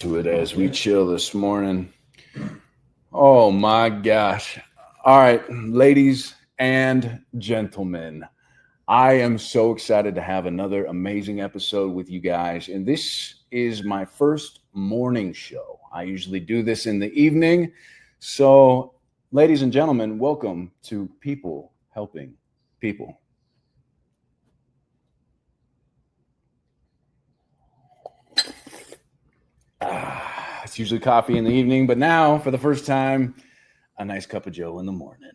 To it as we chill this morning. Oh my gosh. All right, ladies and gentlemen, I am so excited to have another amazing episode with you guys. And this is my first morning show. I usually do this in the evening. So, ladies and gentlemen, welcome to People Helping People. It's usually coffee in the evening, but now, for the first time, a nice cup of Joe in the morning.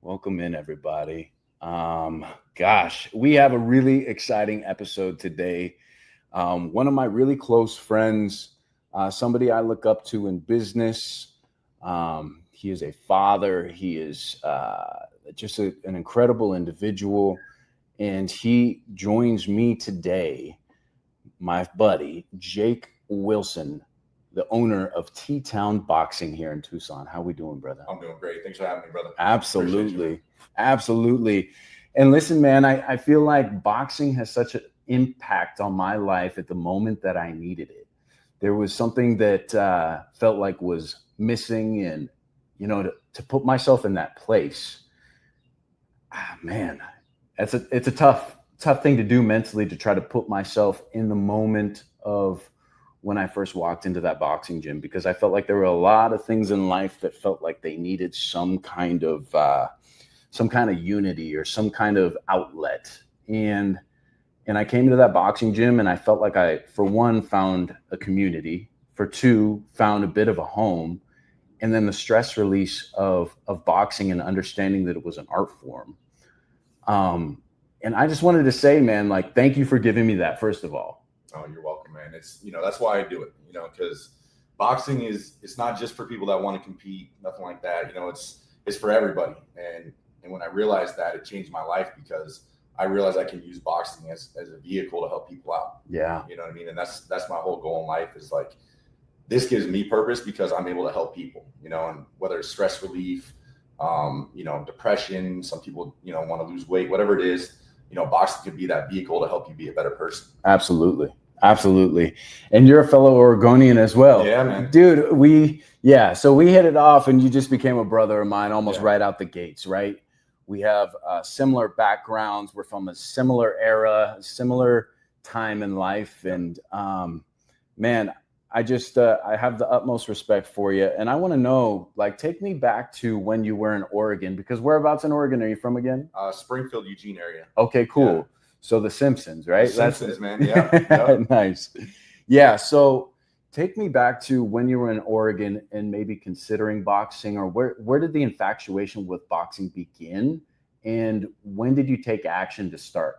Welcome in, everybody. Gosh, we have a really exciting episode today. One of my really close friends, somebody I look up to in business. He is a father. He is just an incredible individual. And he joins me today, my buddy, Jake Wilson, the owner of TTown Boxing here in Tucson. How we doing, brother? I'm doing great. Thanks for having me, brother. Absolutely. Absolutely. And listen, man, I feel like boxing has such an impact on my life at the moment that I needed it. There was something that felt like was missing, and, you know, to put myself in that place, man, it's a tough thing to do mentally, to try to put myself in the moment of when I first walked into that boxing gym, because I felt like there were a lot of things in life that felt like they needed some kind of unity or some kind of outlet. And I came to that boxing gym and I felt like I, for one, found a community, for two, found a bit of a home, and then the stress release of boxing and understanding that it was an art form. And I just wanted to say, man, like, thank you for giving me that, first of all. Oh, you're welcome, man. It's, that's why I do it, because boxing it's not just for people that want to compete, nothing like that. It's for everybody. And when I realized that, it changed my life, because I realized I can use boxing as a vehicle to help people out. Yeah. You know what I mean? And that's my whole goal in life, is like, this gives me purpose because I'm able to help people, and whether it's stress relief, depression, some people, want to lose weight, whatever it is, boxing could be that vehicle to help you be a better person. Absolutely. Absolutely. And you're a fellow Oregonian as well. Yeah, man. Dude, so we hit it off, and you just became a brother of mine almost right out the gates, right? We have similar backgrounds. We're from a similar era, a similar time in life. And man, I have the utmost respect for you. And I want to know, like, take me back to when you were in Oregon, because whereabouts in Oregon are you from again? Springfield, Eugene area. Okay, cool. Yeah. So the Simpsons, right? The Simpsons, man. Yeah. Yep. Nice. Yeah. So take me back to when you were in Oregon and maybe considering boxing, or where did the infatuation with boxing begin? And when did you take action to start?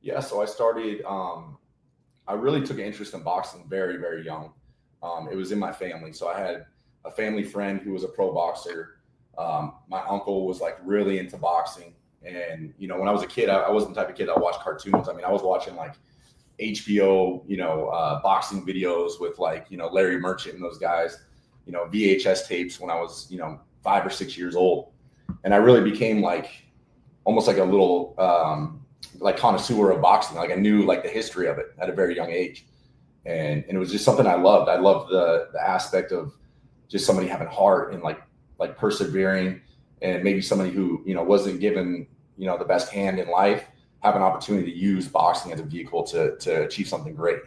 Yeah. So I started, I really took an interest in boxing very, very young. It was in my family. So I had a family friend who was a pro boxer. My uncle was like really into boxing. And, when I was a kid, I wasn't the type of kid that watched cartoons. I mean, I was watching like HBO, boxing videos with like, Larry Merchant and those guys, VHS tapes when I was, 5 or 6 years old. And I really became like almost like a little like connoisseur of boxing. Like I knew like the history of it at a very young age. And it was just something I loved. I loved the aspect of just somebody having heart and like persevering, and maybe somebody who, wasn't given, the best hand in life, have an opportunity to use boxing as a vehicle to achieve something great,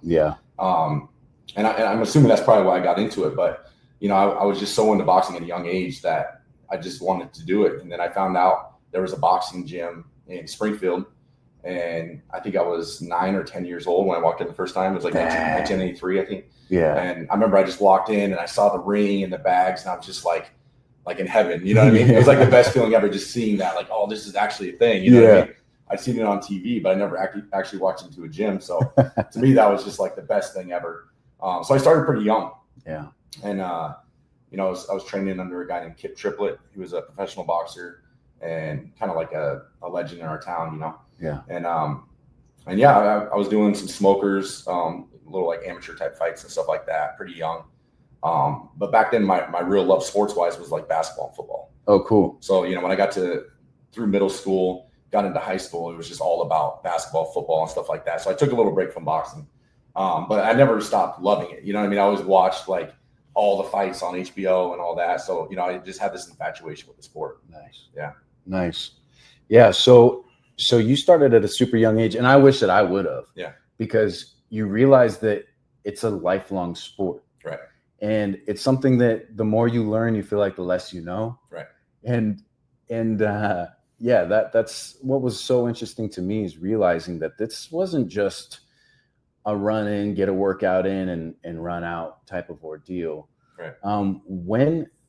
Yeah. And I'm assuming that's probably why I got into it. But, I was just so into boxing at a young age that I just wanted to do it. And then I found out there was a boxing gym in Springfield. And I think I was 9 or 10 years old when I walked in the first time. It was like 1983, I think. Yeah. And I remember I just walked in and I saw the ring and the bags, and I was just like in heaven, you know what I mean? It was like the best feeling ever, just seeing that, like, oh, this is actually a thing. You know what I mean? I'd seen it on TV, but I never actually watched into a gym. So to me, that was just like the best thing ever. So I started pretty young. Yeah. And, I was training under a guy named Kip Triplett. He was a professional boxer and kind of like a legend in our town, Yeah. And yeah, I was doing some smokers, little like amateur type fights and stuff like that, pretty young. But back then my real love sports wise was like basketball and football. Oh, cool. So, when I got through middle school, got into high school, it was just all about basketball, football and stuff like that. So I took a little break from boxing. But I never stopped loving it. You know what I mean? I always watched like all the fights on HBO and all that. So, you know, I just had this infatuation with the sport. Nice. Yeah. Nice. Yeah. So you started at a super young age, and I wish that I would have. Yeah. Because you realize that it's a lifelong sport. Right. And it's something that the more you learn, you feel like the less you know. Right. And yeah, that's what was so interesting to me, is realizing that this wasn't just a run in, get a workout in, and run out type of ordeal. Right.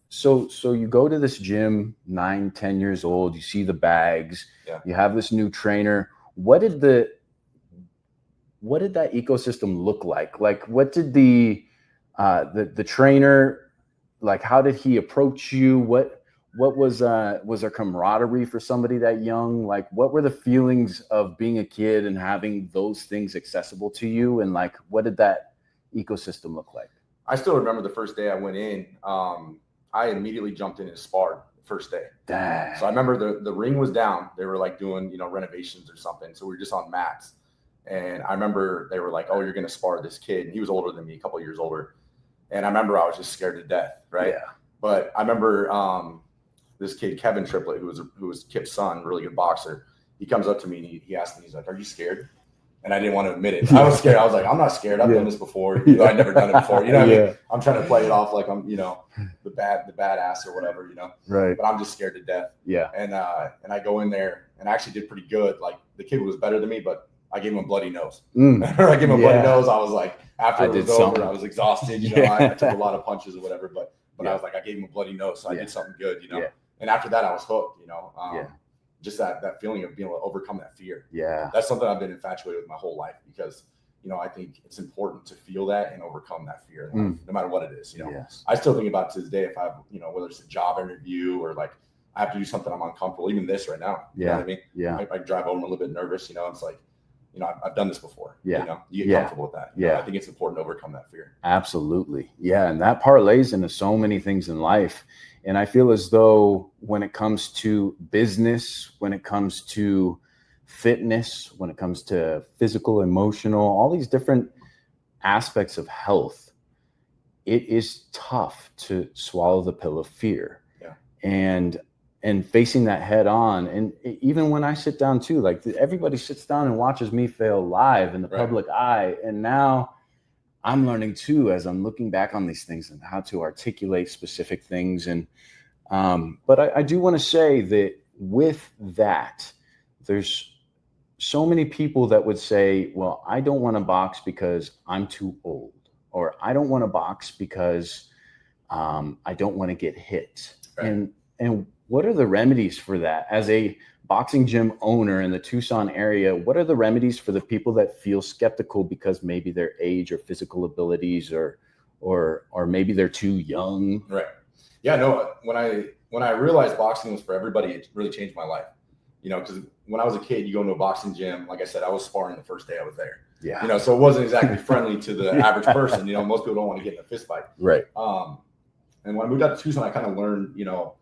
So you go to this gym, 9-10 years old, you see the bags, Yeah. you have this new trainer. What did that ecosystem look like? Like, what did the trainer, like, how did he approach you? What was there camaraderie for somebody that young? Like, what were the feelings of being a kid and having those things accessible to you? And like, what did that ecosystem look like? I still remember the first day I went in. I immediately jumped in and sparred the first day. Dang. So I remember the ring was down. They were like doing, you know, renovations or something. So we were just on mats. And I remember they were like, "Oh, you're going to spar this kid." And he was older than me, a couple of years older. And I remember I was just scared to death. Right. Yeah. But I remember this kid, Kevin Triplett, who was Kip's son, really good boxer. He comes up to me and he asked me, he's like, "Are you scared?" And I didn't want to admit it. I was scared. I was like, "I'm not scared. I've done this before. You know, I've never done it before. You know what I mean? I'm trying to play it off like I'm, you know, the badass or whatever, you know." Right. But I'm just scared to death. Yeah. And I go in there and I actually did pretty good. Like, the kid was better than me, but I gave him a bloody nose. I gave him a bloody nose. I was like, after it was over, I was exhausted. You know, I took a lot of punches or whatever, but I was like, I gave him a bloody nose, so I did something good, you know. And after that, I was hooked, you know. Just that feeling of being able to overcome that fear. Yeah. That's something I've been infatuated with my whole life, because, you know, I think it's important to feel that and overcome that fear, no matter what it is. You know, yes. I still think about it to this day. If I, you know, whether it's a job interview or like I have to do something I'm uncomfortable, even this right now. You know what I mean? Yeah. I drive home a little bit nervous, you know. It's like, you know, I've done this before. Yeah. You know, you get comfortable with that. You know, I think it's important to overcome that fear. Absolutely. Yeah. And that parlays into so many things in life. And I feel as though when it comes to business, when it comes to fitness, when it comes to physical, emotional, all these different aspects of health, it is tough to swallow the pill of fear. Yeah. And facing that head on. And even when I sit down too, like, everybody sits down and watches me fail live in the public eye. And now I'm learning too, as I'm looking back on these things and how to articulate specific things. And, but I do want to say that with that, there's so many people that would say, well, I don't want to box because I'm too old, or I don't want to box because I don't want to get hit. Right. And what are the remedies for that? As a boxing gym owner in the Tucson area, what are the remedies for the people that feel skeptical because maybe their age or physical abilities or maybe they're too young? Right. Yeah, no, when I realized boxing was for everybody, it really changed my life. You know, because when I was a kid, you go into a boxing gym, like I said, I was sparring the first day I was there. Yeah. You know, so it wasn't exactly friendly to the average person. You know, most people don't want to get in a fist fight. Right. And when I moved out to Tucson, I kind of learned, you know,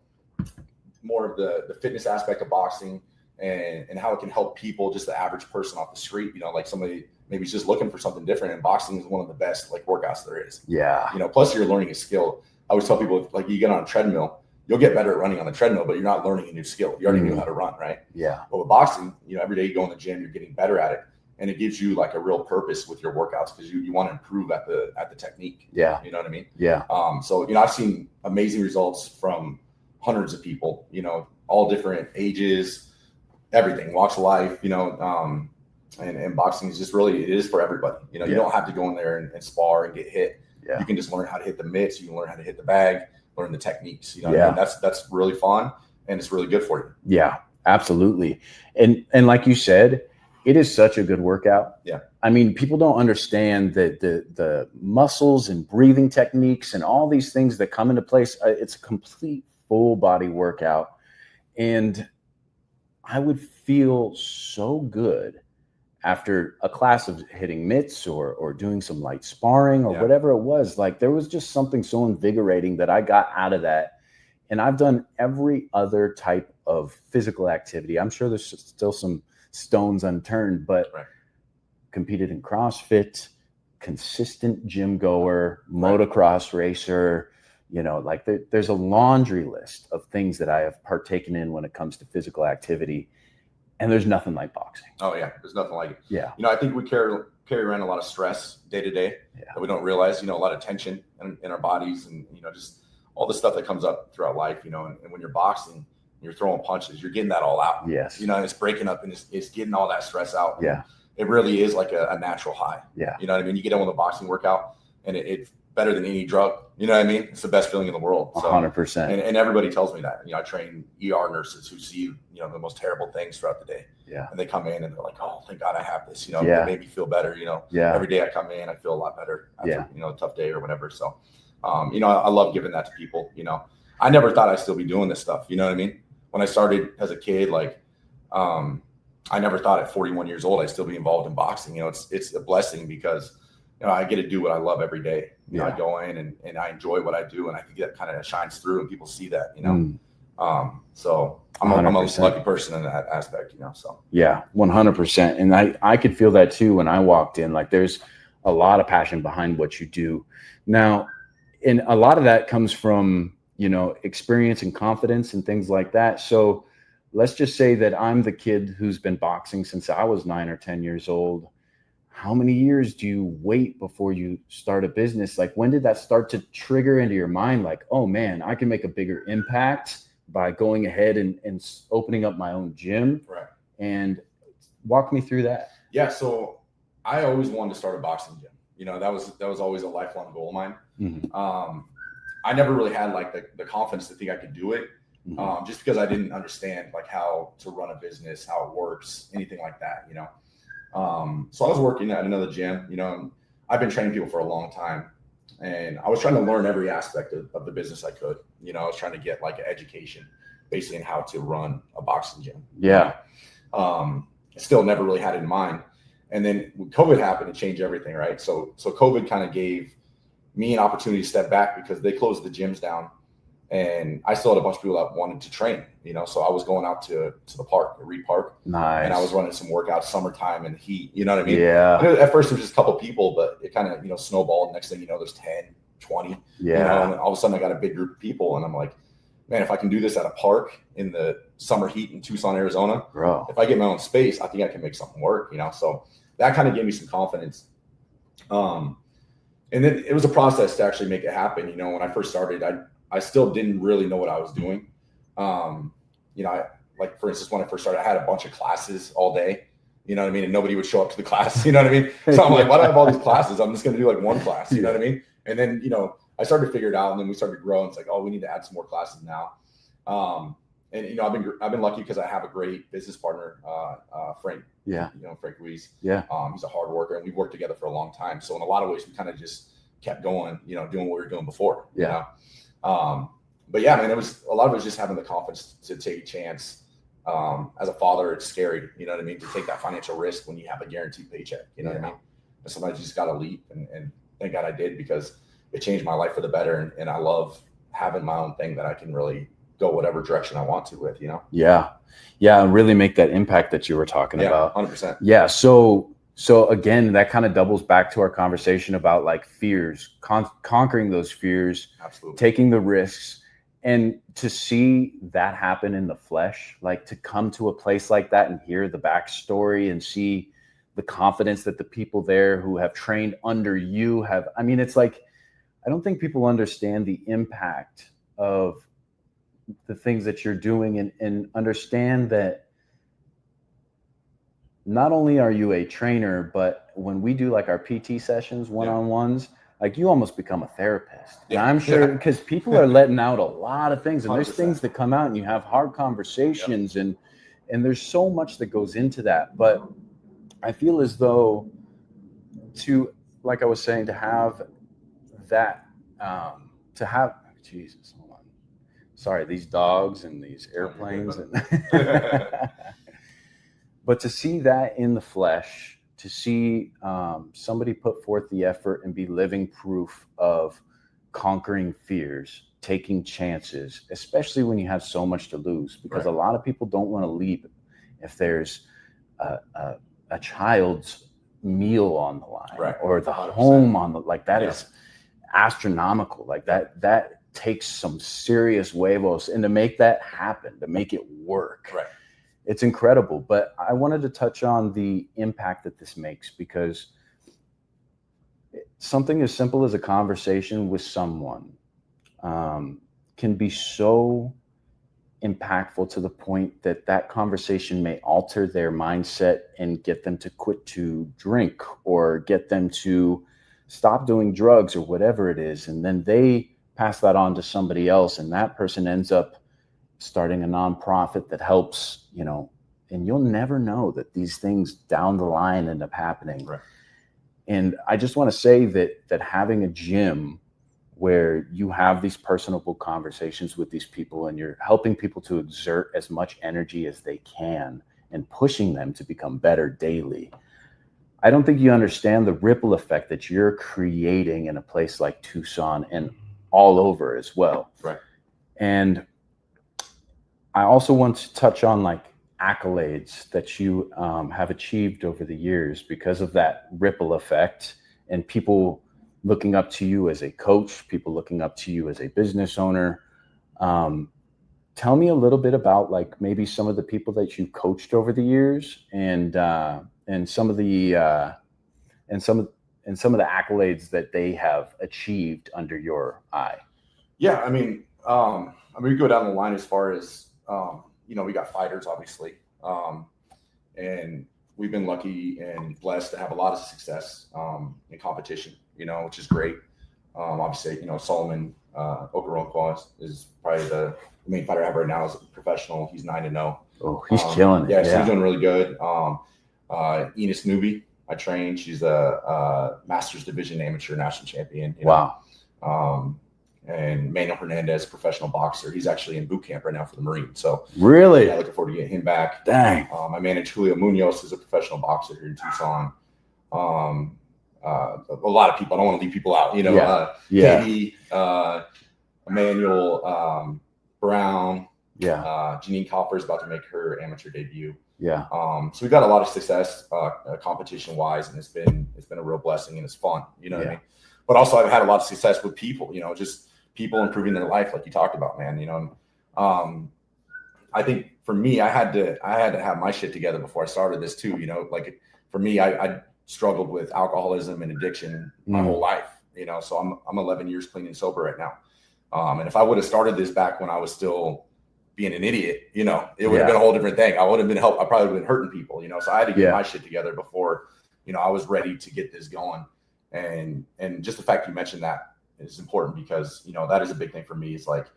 more of the fitness aspect of boxing and how it can help people, just the average person off the street, you know, like somebody maybe is just looking for something different. And boxing is one of the best like workouts there is. Yeah. You know, plus you're learning a skill. I always tell people, like, you get on a treadmill, you'll get better at running on the treadmill, but you're not learning a new skill. You already knew how to run, right? Yeah. But with boxing, you know, every day you go in the gym, you're getting better at it. And it gives you like a real purpose with your workouts, because you want to improve at the technique. Yeah. You know what I mean? Yeah. So, you know, I've seen amazing results from hundreds of people, you know, all different ages, everything, walks of life, you know, and boxing is just really, it is for everybody. You know, you don't have to go in there and spar and get hit. Yeah. You can just learn how to hit the mitts. You can learn how to hit the bag, learn the techniques. You know what I mean? That's really fun, and it's really good for you. Yeah, absolutely. And like you said, it is such a good workout. Yeah. I mean, people don't understand that the muscles and breathing techniques and all these things that come into place. It's a complete full body workout. And I would feel so good after a class of hitting mitts or doing some light sparring or whatever it was. Like, there was just something so invigorating that I got out of that. And I've done every other type of physical activity. I'm sure there's still some stones unturned, but competed in CrossFit, consistent gym goer, motocross racer, you know, like there's a laundry list of things that I have partaken in when it comes to physical activity. And there's nothing like boxing. Oh yeah, there's nothing like it. Yeah. You know, I think we carry around a lot of stress day to day that we don't realize, you know, a lot of tension in our bodies and, you know, just all the stuff that comes up throughout life, you know, and when you're boxing, you're throwing punches, you're getting that all out. Yes. You know, and it's breaking up and it's getting all that stress out. Yeah. It really is like a natural high. Yeah. You know what I mean? You get in with a boxing workout and it's better than any drug. You know what I mean? It's the best feeling in the world. So, 100%. And everybody tells me that. You know, I train ER nurses who see, you know, the most terrible things throughout the day. Yeah. And they come in and they're like, oh, thank God I have this. You know, Yeah. it made me feel better. You know, Yeah. every day I come in, I feel a lot better after, you know, a tough day or whatever. So, you know, I love giving that to people. You know, I never thought I'd still be doing this stuff. You know what I mean? When I started as a kid, like, I never thought at 41 years old I'd still be involved in boxing. You know, it's a blessing because, you know, I get to do what I love every day. You know, I go in and I enjoy what I do, and I think that kind of shines through, and people see that. You know, so I'm a lucky person in that aspect. You know, so yeah, 100%. And I could feel that too when I walked in. Like, there's a lot of passion behind what you do. Now, and a lot of that comes from, you know, experience and confidence and things like that. So let's just say that I'm the kid who's been boxing since I was 9 or 10 years old. How many years do you wait before you start a business? Like, when did that start to trigger into your mind? Like, oh man, I can make a bigger impact by going ahead and opening up my own gym. Right. And walk me through that. Yeah. So I always wanted to start a boxing gym. You know, that was always a lifelong goal of mine. Mm-hmm. I never really had like the confidence to think I could do it. Mm-hmm. Just because I didn't understand like how to run a business, how it works, anything like that, you know? So I was working at another gym, you know, and I've been training people for a long time, and I was trying to learn every aspect of the business I could. You know, I was trying to get like an education basically in how to run a boxing gym. Yeah. Still never really had it in mind. And then when COVID happened, it changed everything, right? So COVID kind of gave me an opportunity to step back because they closed the gyms down, and I still had a bunch of people that wanted to train, you know, so I was going out to the park, the Reed Park. Nice. And I was running some workouts, summertime and heat, you know what I mean? Yeah. At first it was just a couple people, but it kind of, you know, snowballed. Next thing you know, there's 10, 20, yeah. You know, and all of a sudden I got a big group of people, and I'm like, man, if I can do this at a park in the summer heat in Tucson, Arizona, bro, if I get my own space, I think I can make something work, you know? So that kind of gave me some confidence. And then it was a process to actually make it happen. You know, when I first started, I still didn't really know what I was doing. You know, like for instance, when I first started, I had a bunch of classes all day, you know what I mean? And nobody would show up to the class, you know what I mean? So I'm like, why do I have all these classes? I'm just going to do like one class, you know what I mean? And then, you know, I started to figure it out, and then we started to grow, and it's like, oh, we need to add some more classes now. And, you know, I've been lucky because I have a great business partner, Frank. Yeah. You know, Frank Ruiz. Yeah. He's a hard worker, and we've worked together for a long time. So in a lot of ways, we kind of just kept going, you know, doing what we were doing before. Yeah. You know? But yeah, man, a lot of it was just having the confidence to take a chance. As a father, it's scary, you know what I mean, to take that financial risk when you have a guaranteed paycheck, you know what I mean? And sometimes you just got to leap, and thank God I did, because it changed my life for the better. And I love having my own thing that I can really go whatever direction I want to with, you know? Yeah. Yeah. And really make that impact that you were talking about. 100%. Yeah. So again, that kind of doubles back to our conversation about like fears, conquering those fears, absolutely, taking the risks, and to see that happen in the flesh, like to come to a place like that and hear the backstory and see the confidence that the people there who have trained under you have. I mean, it's like, I don't think people understand the impact of the things that you're doing, and understand that not only are you a trainer, but when we do like our PT sessions, one-on-ones, like you almost become a therapist. And I'm sure because people are letting out a lot of things, and 100%. There's things that come out, and you have hard conversations, and there's so much that goes into that. But I feel as though like I was saying, to have that, Jesus, hold on. Sorry, these dogs and these airplanes. But to see that in the flesh, to see somebody put forth the effort and be living proof of conquering fears, taking chances, especially when you have so much to lose, because a lot of people don't want to leap if there's a child's meal on the line, right, or the 100%. home on the, like, that Yeah. is astronomical. Like that takes some serious huevos, and to make that happen, to make it work, Right. it's incredible. But I wanted to touch on the impact that this makes, because something as simple as a conversation with someone can be so impactful to the point that that conversation may alter their mindset and get them to quit to drink, or get them to stop doing drugs, or whatever it is. And then they pass that on to somebody else, and that person ends up starting a nonprofit that helps, and you'll never know that these things down the line end up happening. Right. And I just want to say that having a gym where you have these personable conversations with these people, and you're helping people to exert as much energy as they can and pushing them to become better daily, I don't think you understand the ripple effect that you're creating in a place like Tucson and all over as well. Right. And I also want to touch on like accolades that you have achieved over the years because of that ripple effect, and people looking up to you as a coach, people looking up to you as a business owner. Tell me a little bit about like maybe some of the people that you coached over the years, and some of the accolades that they have achieved under your eye. Yeah, I mean, we go down the line as far as we got fighters, obviously, and we've been lucky and blessed to have a lot of success in competition, which is great. Obviously, Solomon Okoronkwo is probably the main fighter I have right now. Is professional. He's 9-0. Oh, he's killing it. Yeah, so he's doing really good. Enos Newby, I trained. She's a Masters Division amateur national champion. Wow. And Manuel Hernandez, professional boxer. He's actually in boot camp right now for the Marines. So really, looking forward to getting him back. Dang. I manage Julio Munoz, who's a professional boxer here in Tucson. A lot of people. I don't want to leave people out. Katie, Emmanuel Brown. Yeah. Janine Copper is about to make her amateur debut. Yeah. So we've got a lot of success competition wise, and it's been a real blessing, and it's fun. What I mean? But also I've had a lot of success with people. Just people improving their life, like you talked about, man. I think for me, I had to have my shit together before I started this too. Like for me, I struggled with alcoholism and addiction my whole life. So I'm 11 years clean and sober right now. And if I would have started this back when I was still being an idiot, it would have been a whole different thing. I would have been I probably would have been hurting people, so I had to get my shit together before, I was ready to get this going. And just the fact you mentioned that is important, because, that is a big thing for me, is like,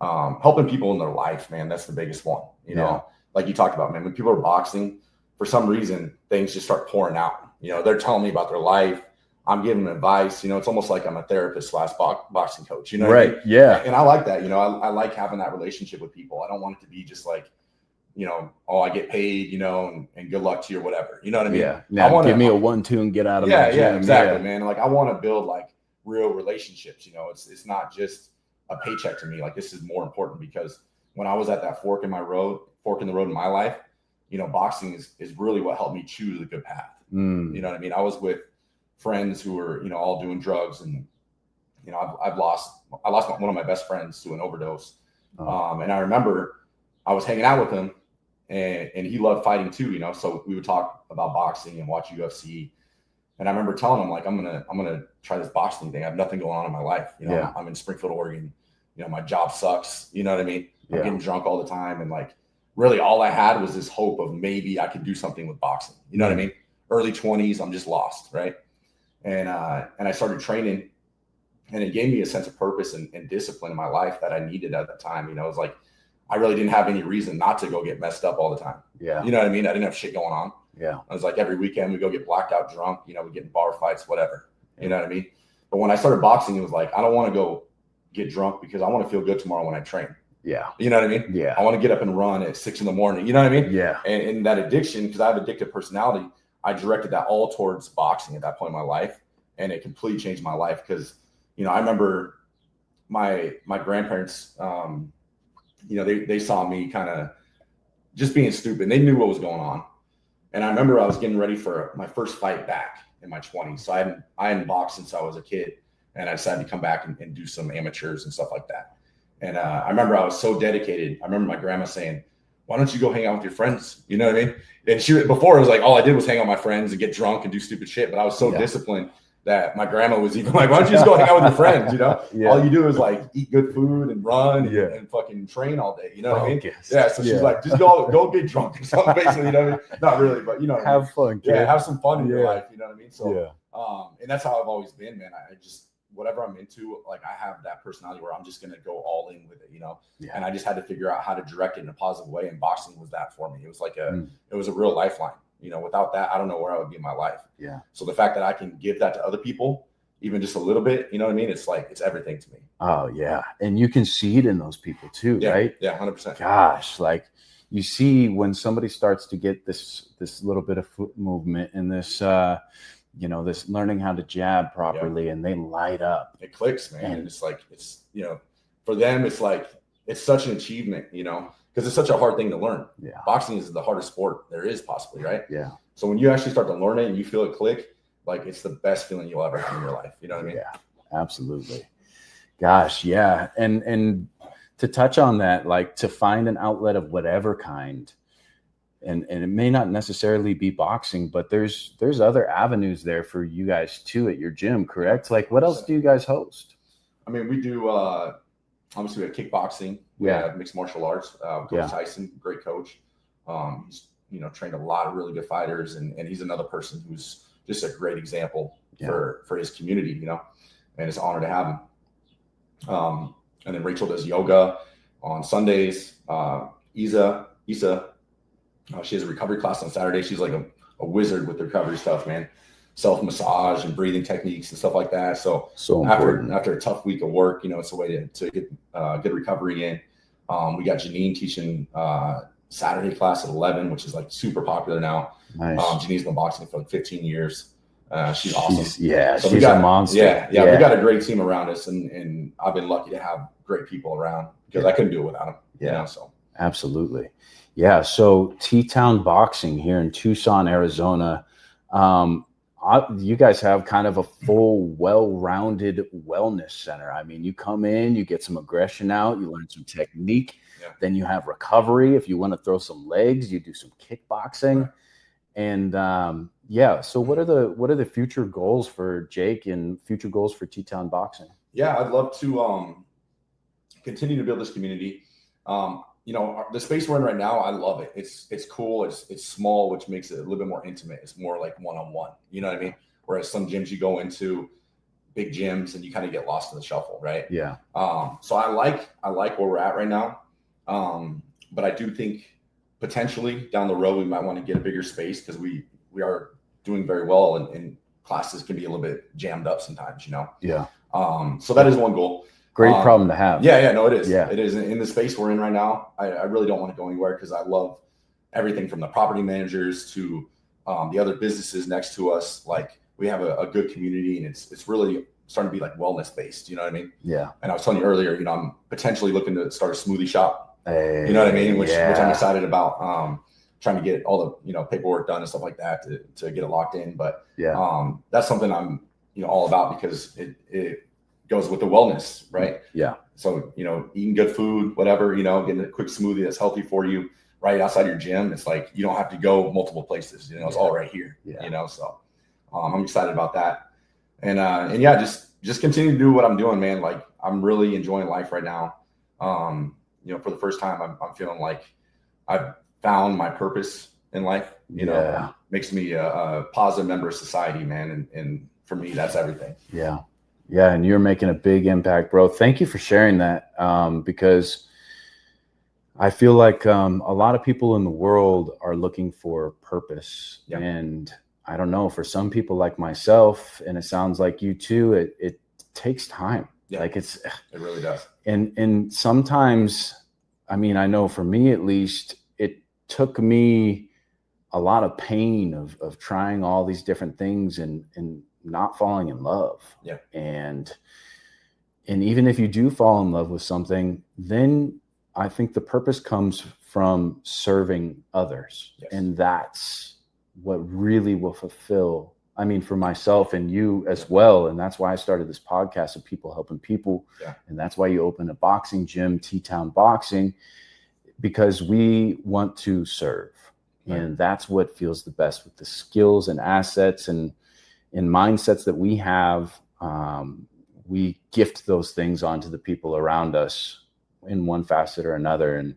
helping people in their life, man. That's the biggest one, like you talked about, man, when people are boxing, for some reason, things just start pouring out, they're telling me about their life. I'm giving them advice, it's almost like I'm a therapist / boxing coach, right. What I mean? Yeah. And I like that, I like having that relationship with people. I don't want it to be just like, I get paid, and good luck to you or whatever. You know what I mean? Yeah. Now give me a 1-2 and get out of my gym. Yeah, exactly, man. Like I want to build like real relationships. It's not just a paycheck to me. Like this is more important, because when I was at that fork in the road in my life, boxing is really what helped me choose a good path. You know what I mean? I was with friends who were, all doing drugs, and I lost one of my best friends to an overdose. And I remember I was hanging out with him, and he loved fighting too, so we would talk about boxing and watch UFC. And I remember telling him, like, I'm gonna try this boxing thing. I have nothing going on in my life. I'm in Springfield, Oregon. My job sucks. You know what I mean? I'm getting drunk all the time, and like really all I had was this hope of maybe I could do something with boxing. You know what I mean? Early 20s, I'm just lost, right? And I started training, and it gave me a sense of purpose and discipline in my life that I needed at that time. It was like I really didn't have any reason not to go get messed up all the time. Yeah. You know what I mean? I didn't have shit going on. Yeah. I was like, every weekend we go get blacked out drunk, we get in bar fights, whatever. You know what I mean? But when I started boxing, it was like, I don't want to go get drunk because I want to feel good tomorrow when I train. Yeah. You know what I mean? Yeah. I want to get up and run at 6 a.m. You know what I mean? Yeah. And that addiction, because I have addictive personality, I directed that all towards boxing at that point in my life. And it completely changed my life, because, I remember my grandparents, they saw me kind of just being stupid. They knew what was going on. And I remember I was getting ready for my first fight back in my 20s. So I hadn't boxed since I was a kid, and I decided to come back and do some amateurs and stuff like that. And I remember I was so dedicated. I remember my grandma saying, "Why don't you go hang out with your friends?" You know what I mean? And before it was like all I did was hang out with my friends and get drunk and do stupid shit. But I was so disciplined that my grandma was even like, "Why don't you just go hang out with your friends?" You know, all you do is like eat good food and run and fucking train all day. You know what I mean? Yeah. So she's like, "Just go get drunk or something." Basically, you know what I mean? Not really, but you know, have fun. Kid. Yeah, have some fun in your life. You know what I mean? So, and that's how I've always been, man. I just whatever I'm into, like I have that personality where I'm just gonna go all in with it, you know. And I just had to figure out how to direct it in a positive way. And boxing was that for me. It was like it was a real lifeline. You know, without that, I don't know where I would be in my life. Yeah. So the fact that I can give that to other people, even just a little bit, you know what I mean? It's like, it's everything to me. Oh yeah. And you can see it in those people too, right? Yeah, 100%. Gosh, like you see when somebody starts to get this little bit of foot movement and this, you know, this learning how to jab properly and they light up. It clicks, man. And it's like, it's, you know, for them, it's like, it's such an achievement, you know, because it's such a hard thing to learn. Yeah. Boxing is the hardest sport there is possibly, right? Yeah. So when you actually start to learn it and you feel it click, like it's the best feeling you'll ever have in your life. You know what I mean? Yeah, absolutely. Gosh, yeah. And to touch on that, like to find an outlet of whatever kind, and it may not necessarily be boxing, but there's other avenues there for you guys too at your gym, correct? Like what else do you guys host? I mean, we do obviously we have kickboxing, we have mixed martial arts, Coach Tyson, great coach. He's, you know, trained a lot of really good fighters, and he's another person who's just a great example for his community, you know, and it's an honor to have him. And then Rachel does yoga on Sundays. Isa, she has a recovery class on Saturday. She's like a wizard with the recovery stuff, man. Self-massage and breathing techniques and stuff like that. So after a tough week of work, you know, it's a way to get good recovery in. We got Janine teaching Saturday class at 11, which is like super popular now. Nice. Janine's been boxing for like 15 years. She's awesome. So she's a monster. Yeah. We got a great team around us, and I've been lucky to have great people around because I couldn't do it without them. Yeah. You know, so absolutely. Yeah. So TTown Boxing here in Tucson, Arizona. You guys have kind of a full, well-rounded wellness center. I mean, you come in, you get some aggression out, you learn some technique, then you have recovery. If you want to throw some legs, you do some kickboxing. Right. And so what are the future goals for Jake and future goals for TTown Boxing? Yeah, I'd love to continue to build this community. You know, the space we're in right now, I love it. It's cool. It's small, which makes it a little bit more intimate. It's more like one-on-one. You know what I mean? Whereas some gyms you go into, big gyms, and you kind of get lost in the shuffle, right? Yeah. So I like where we're at right now. But I do think potentially down the road we might want to get a bigger space because we are doing very well, and classes can be a little bit jammed up sometimes, you know? Yeah. So that is one goal. Great problem to have. Yeah, no, it is. Yeah. It is. In the space we're in right now, I really don't want to go anywhere because I love everything from the property managers to the other businesses next to us. Like we have a good community, and it's really starting to be like wellness based. You know what I mean? Yeah. And I was telling you earlier, you know, I'm potentially looking to start a smoothie shop. You know what I mean? Which I'm excited about. Trying to get all the, you know, paperwork done and stuff like that to get it locked in. But that's something I'm, you know, all about because it goes with the wellness, right? Yeah. So, you know, eating good food, whatever, you know, getting a quick smoothie that's healthy for you right outside your gym. It's like, you don't have to go multiple places, you know, it's all right here, you know? So I'm excited about that. And yeah, just continue to do what I'm doing, man. Like I'm really enjoying life right now. You know, for the first time, I'm feeling like I've found my purpose in life, you know, makes me a positive member of society, man. And for me, that's everything. Yeah. Yeah. And you're making a big impact, bro. Thank you for sharing that. Because I feel like a lot of people in the world are looking for purpose. And I don't know, for some people like myself, and it sounds like you too, it takes time. Like it really does. And sometimes, I mean, I know for me at least, it took me a lot of pain of trying all these different things and not falling in love. Yeah. And even if you do fall in love with something, then I think the purpose comes from serving others. Yes. And that's what really will fulfill, I mean, for myself and you as well. And that's why I started this podcast of people helping people. Yeah. And that's why you open a boxing gym, TTown Boxing, because we want to serve. Right. And that's what feels the best with the skills and assets and mindsets that we have. We gift those things onto the people around us in one facet or another.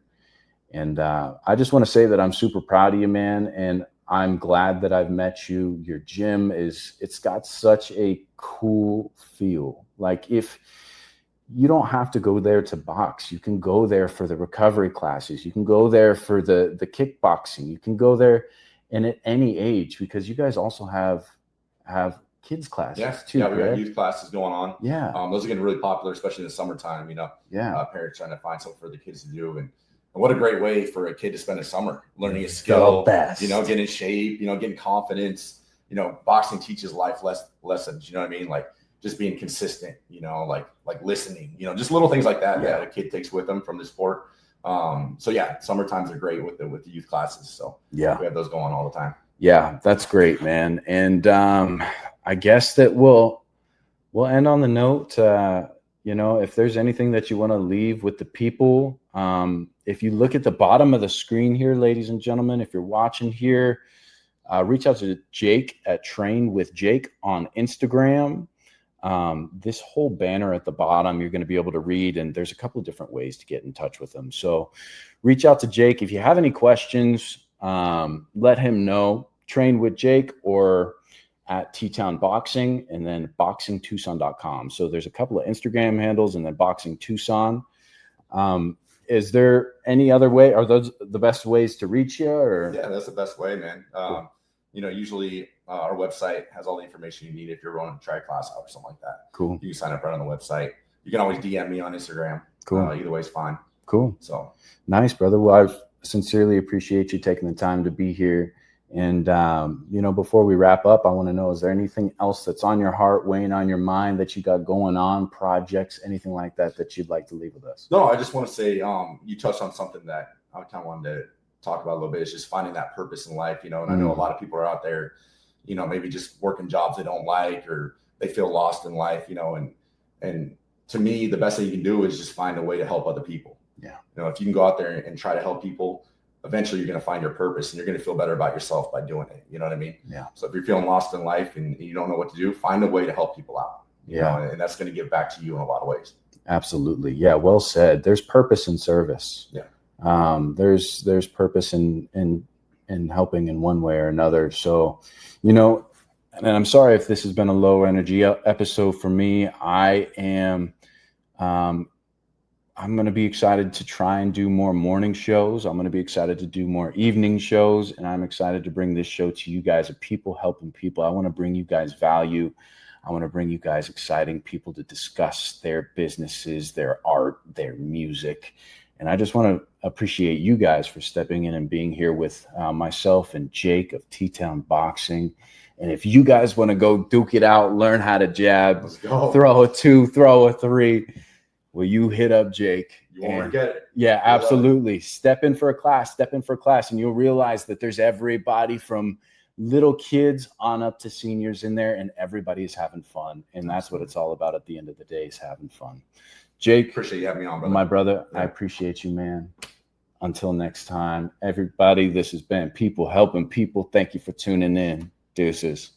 And I just want to say that I'm super proud of you, man. And I'm glad that I've met you. Your gym it's got such a cool feel. Like, if you don't have to go there to box, you can go there for the recovery classes. You can go there for the kickboxing. You can go there, and at any age, because you guys also have kids classes too. Yeah, we got youth classes going on. Yeah. Those are getting really popular, especially in the summertime, Yeah. Parents trying to find something for the kids to do. And what a great way for a kid to spend a summer learning a skill, getting in shape, getting confidence. Boxing teaches life lessons, you know what I mean? Like just being consistent, like listening, just little things like that that a kid takes with them from the sport. So yeah, summer times are great with the youth classes. So yeah, we have those going all the time. Yeah, that's great, man. And I guess that we'll end on the note, if there's anything that you want to leave with the people, if you look at the bottom of the screen here, ladies and gentlemen, if you're watching here, reach out to Jake at Train with Jake on Instagram. This whole banner at the bottom, you're going to be able to read, and there's a couple of different ways to get in touch with him. So reach out to Jake. If you have any questions, let him know. Train with Jake or at TTown Boxing, and then boxingtucson.com. So there's a couple of Instagram handles, and then Boxing Tucson. Is there any other way? Are those the best ways to reach you? Or yeah, that's the best way, man. Cool. Usually our website has all the information you need if you're running a try class out or something like that. Cool. You can sign up right on the website. You can always DM me on Instagram. Cool. Either way is fine. Cool. So nice, brother. Well, I sincerely appreciate you taking the time to be here. And, before we wrap up, I want to know, is there anything else that's on your heart, weighing on your mind that you got going on, projects, anything like that you'd like to leave with us? No, I just want to say, you touched on something that I kind of wanted to talk about a little bit. It's just finding that purpose in life, and I know a lot of people are out there, maybe just working jobs they don't like, or they feel lost in life, and to me, the best thing you can do is just find a way to help other people. Yeah. If you can go out there and try to help people, eventually you're going to find your purpose, and you're going to feel better about yourself by doing it. You know what I mean? Yeah. So if you're feeling lost in life and you don't know what to do, find a way to help people out. And that's going to give back to you in a lot of ways. Absolutely. Yeah. Well said. There's purpose in service. Yeah. There's purpose in helping in one way or another. So, and I'm sorry if this has been a low energy episode for me. I'm going to be excited to try and do more morning shows. I'm going to be excited to do more evening shows. And I'm excited to bring this show to you guys of people helping people. I want to bring you guys value. I want to bring you guys exciting people to discuss their businesses, their art, their music. And I just want to appreciate you guys for stepping in and being here with myself and Jake of TTown Boxing. And if you guys want to go duke it out, learn how to jab, throw a 2, throw a 3, will you hit up Jake? You won't forget it. Yeah, absolutely. Step in for a class, and you'll realize that there's everybody from little kids on up to seniors in there, and everybody is having fun. And that's what it's all about at the end of the day, is having fun. Jake, appreciate you having me on, brother. My brother, I appreciate you, man. Until next time, everybody, this has been People Helping People. Thank you for tuning in. Deuces.